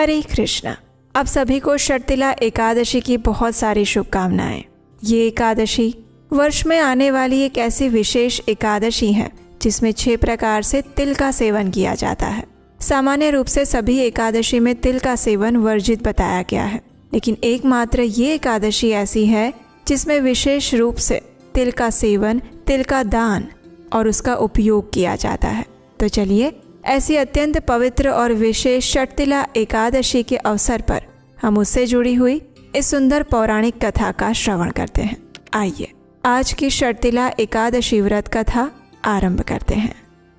हरे कृष्णा। आप सभी को षटतिला एकादशी की बहुत सारी शुभकामनाएं। ये एकादशी वर्ष में आने वाली एक ऐसी विशेष एकादशी है जिसमें 6 प्रकार से तिल का सेवन किया जाता है। सामान्य रूप से सभी एकादशी में तिल का सेवन वर्जित बताया गया है, लेकिन एकमात्र ये एकादशी ऐसी है जिसमें विशेष रूप से तिल का सेवन, तिल का दान और उसका उपयोग किया जाता है। तो चलिए ऐसी अत्यंत पवित्र और विशेष षटतिला एकादशी के अवसर पर हम उससे जुड़ी हुई इस सुंदर पौराणिक कथा का श्रवण करते हैं। आइए आज की षटतिला एकादशी व्रत कथा आरंभ करते हैं।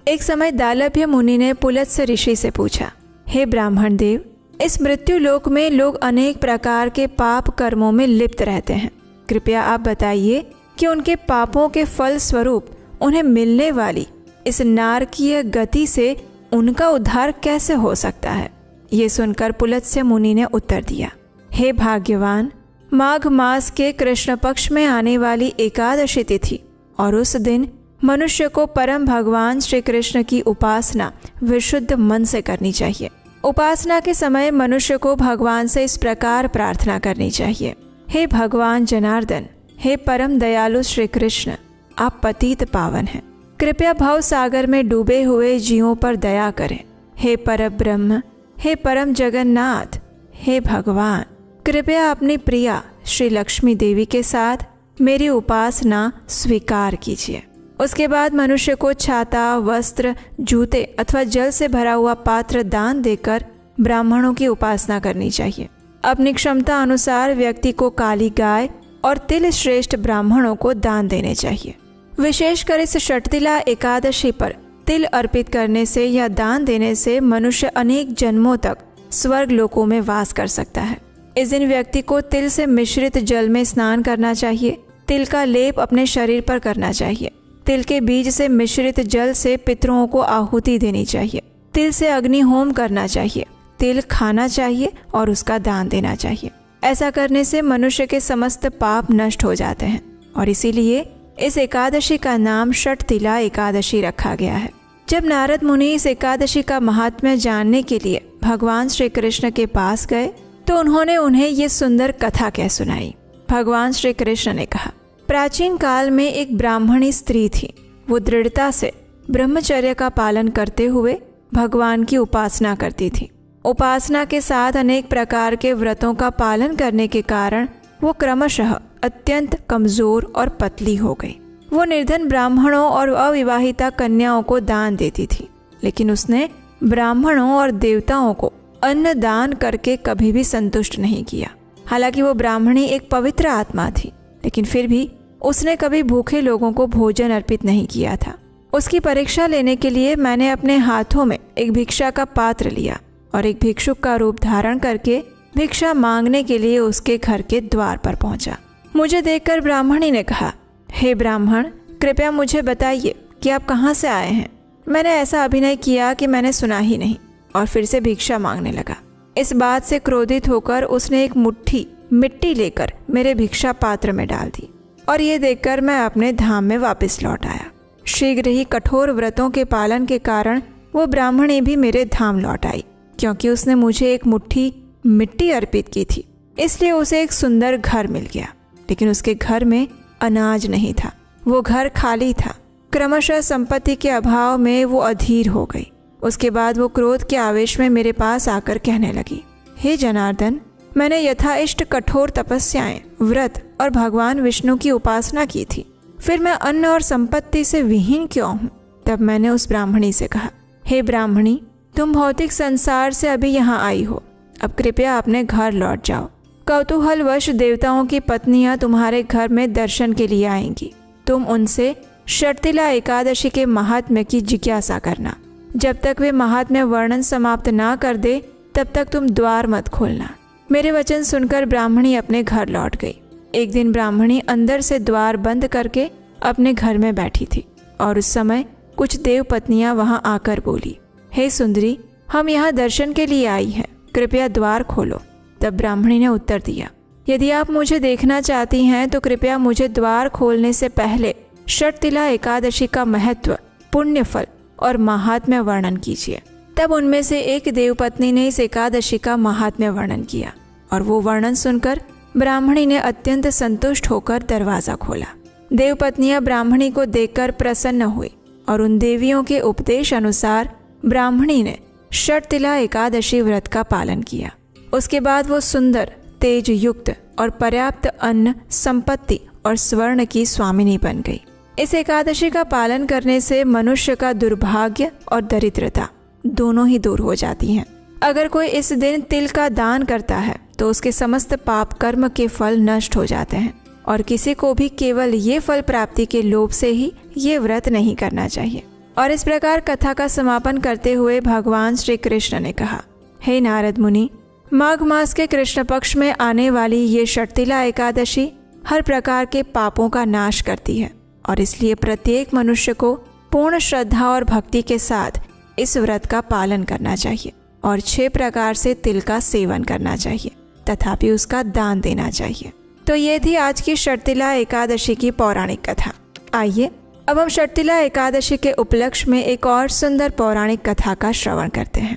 एक समय दालभ्य मुनि ने पुलत्स्य ऋषि से पूछा, हे ब्राह्मण देव, इस मृत्यु लोक में लोग अनेक प्रकार के पाप कर्मों में लिप्त रहते हैं। कृपया आप बताइए कि उनके पापों के फल स्वरूप उन्हें मिलने वाली इस नारकीय गति से उनका उद्धार कैसे हो सकता है। ये सुनकर पुलत्स्य मुनि ने उत्तर दिया, हे भाग्यवान, माघ मास के कृष्ण पक्ष में आने वाली एकादशी तिथि और उस दिन मनुष्य को परम भगवान श्री कृष्ण की उपासना विशुद्ध मन से करनी चाहिए। उपासना के समय मनुष्य को भगवान से इस प्रकार प्रार्थना करनी चाहिए, हे भगवान जनार्दन, हे परम दयालु श्री कृष्ण, आप पतित पावन हैं, कृपया भव सागर में डूबे हुए जीवों पर दया करें। हे परब्रह्म, हे परम जगन्नाथ, हे भगवान, कृपया अपनी प्रिया श्री लक्ष्मी देवी के साथ मेरी उपासना स्वीकार कीजिए। उसके बाद मनुष्य को छाता, वस्त्र, जूते अथवा जल से भरा हुआ पात्र दान देकर ब्राह्मणों की उपासना करनी चाहिए। अपनी क्षमता अनुसार व्यक्ति को काली गाय और तिल श्रेष्ठ ब्राह्मणों को दान देने चाहिए। विशेषकर इस षटतिला एकादशी पर तिल अर्पित करने से या दान देने से मनुष्य अनेक जन्मों तक स्वर्ग लोकों में वास कर सकता है। इस दिन व्यक्ति को तिल से मिश्रित जल में स्नान करना चाहिए। तिल का लेप अपने शरीर पर करना चाहिए। तिल के बीज से मिश्रित जल से पितरों को आहुति देनी चाहिए। तिल से अग्नि होम करना चाहिए। तिल खाना चाहिए और उसका दान देना चाहिए। ऐसा करने से मनुष्य के समस्त पाप नष्ट हो जाते हैं और इसीलिए इस एकादशी का नाम षटतिला एकादशी रखा गया है। जब नारद मुनि इस एकादशी का महात्म्य जानने के लिए भगवान श्री कृष्ण के पास गए तो उन्होंने उन्हें ये सुंदर कथा कह सुनाई। भगवान श्री कृष्ण ने कहा, प्राचीन काल में एक ब्राह्मणी स्त्री थी। वो दृढ़ता से ब्रह्मचर्य का पालन करते हुए भगवान की उपासना करती थी। उपासना के साथ अनेक प्रकार के व्रतों का पालन करने के कारण वो क्रमशः अत्यंत कमजोर और पतली हो गई। वो निर्धन ब्राह्मणों और अविवाहिता कन्याओं को दान देती थी, लेकिन उसने ब्राह्मणों और देवताओं को अन्न दान करके कभी भी संतुष्ट नहीं किया। हालांकि वो ब्राह्मणी एक पवित्र आत्मा थी, लेकिन फिर भी उसने कभी भूखे लोगों को भोजन अर्पित नहीं किया था। उसकी परीक्षा लेने के लिए मैंने अपने हाथों में एक भिक्षा का पात्र लिया और एक भिक्षुक का रूप धारण करके भिक्षा मांगने के लिए उसके घर के द्वार पर पहुंचा। मुझे देखकर ब्राह्मणी ने कहा, हे ब्राह्मण, कृपया मुझे बताइए कि आप कहाँ से आए हैं। मैंने ऐसा अभिनय किया कि मैंने सुना ही नहीं और फिर से भिक्षा मांगने लगा। इस बात से क्रोधित होकर उसने एक मुट्ठी मिट्टी लेकर मेरे भिक्षा पात्र में डाल दी और ये देखकर मैं अपने धाम में वापस लौट आया। शीघ्र ही कठोर व्रतों के पालन के कारण वो ब्राह्मणी भी मेरे धाम लौट आई। क्योंकि उसने मुझे एक मुट्ठी मिट्टी अर्पित की थी, इसलिए उसे एक सुंदर घर मिल गया, लेकिन उसके घर में अनाज नहीं था। वो घर खाली था। क्रमशः संपत्ति के अभाव में वो अधीर हो गई। उसके बाद वो क्रोध के आवेश में मेरे पास आकर कहने लगी, हे जनार्दन, मैंने यथाइष्ट कठोर तपस्याएं, व्रत और भगवान विष्णु की उपासना की थी, फिर मैं अन्न और संपत्ति से विहीन क्यों हूँ। तब मैंने उस ब्राह्मणी से कहा, हे ब्राह्मणी, तुम भौतिक संसार से अभी यहाँ आई हो, अब कृपया अपने घर लौट जाओ। कौतूहलवश देवताओं की पत्नियां तुम्हारे घर में दर्शन के लिए आएंगी। तुम उनसे षटतिला एकादशी के महात्म्य की जिज्ञासा करना। जब तक वे महात्म्य वर्णन समाप्त ना कर दे तब तक तुम द्वार मत खोलना। मेरे वचन सुनकर ब्राह्मणी अपने घर लौट गई। एक दिन ब्राह्मणी अंदर से द्वार बंद करके अपने घर में बैठी थी और उस समय कुछ देव पत्नियां वहां आकर बोली, हे सुंदरी, हम यहाँ दर्शन के लिए आई हैं, कृपया द्वार खोलो। तब ब्राह्मणी ने उत्तर दिया, यदि आप मुझे देखना चाहती हैं तो कृपया मुझे द्वार खोलने से पहले षटतिला एकादशी का महत्व, पुण्य फल और महात्म्य वर्णन कीजिए। तब उनमें से एक देवपत्नी ने इस एकादशी का महात्म्य वर्णन किया और वो वर्णन सुनकर ब्राह्मणी ने अत्यंत संतुष्ट होकर दरवाजा खोला। देवपत्नियां ब्राह्मणी को देखकर प्रसन्न हुई और उन देवियों के उपदेश अनुसार ब्राह्मणी ने षटतिला एकादशी व्रत का पालन किया। उसके बाद वो सुंदर, तेज युक्त और पर्याप्त अन्न, संपत्ति और स्वर्ण की स्वामिनी बन गई। इस एकादशी का पालन करने से मनुष्य का दुर्भाग्य और दरिद्रता दोनों ही दूर हो जाती हैं। अगर कोई इस दिन तिल का दान करता है तो उसके समस्त पाप कर्म के फल नष्ट हो जाते हैं और किसी को भी केवल ये फल प्राप्ति के लोभ से ही ये व्रत नहीं करना चाहिए। और इस प्रकार कथा का समापन करते हुए भगवान श्री कृष्ण ने कहा, हे नारद मुनि, माघ मास के कृष्ण पक्ष में आने वाली ये षटतिला एकादशी हर प्रकार के पापों का नाश करती है और इसलिए प्रत्येक मनुष्य को पूर्ण श्रद्धा और भक्ति के साथ इस व्रत का पालन करना चाहिए और 6 प्रकार से तिल का सेवन करना चाहिए, तथापि उसका दान देना चाहिए। तो ये थी आज की षटतिला एकादशी की पौराणिक कथा। आइए अब हम षटतिला एकादशी के उपलक्ष्य में एक और सुंदर पौराणिक कथा का श्रवण करते हैं।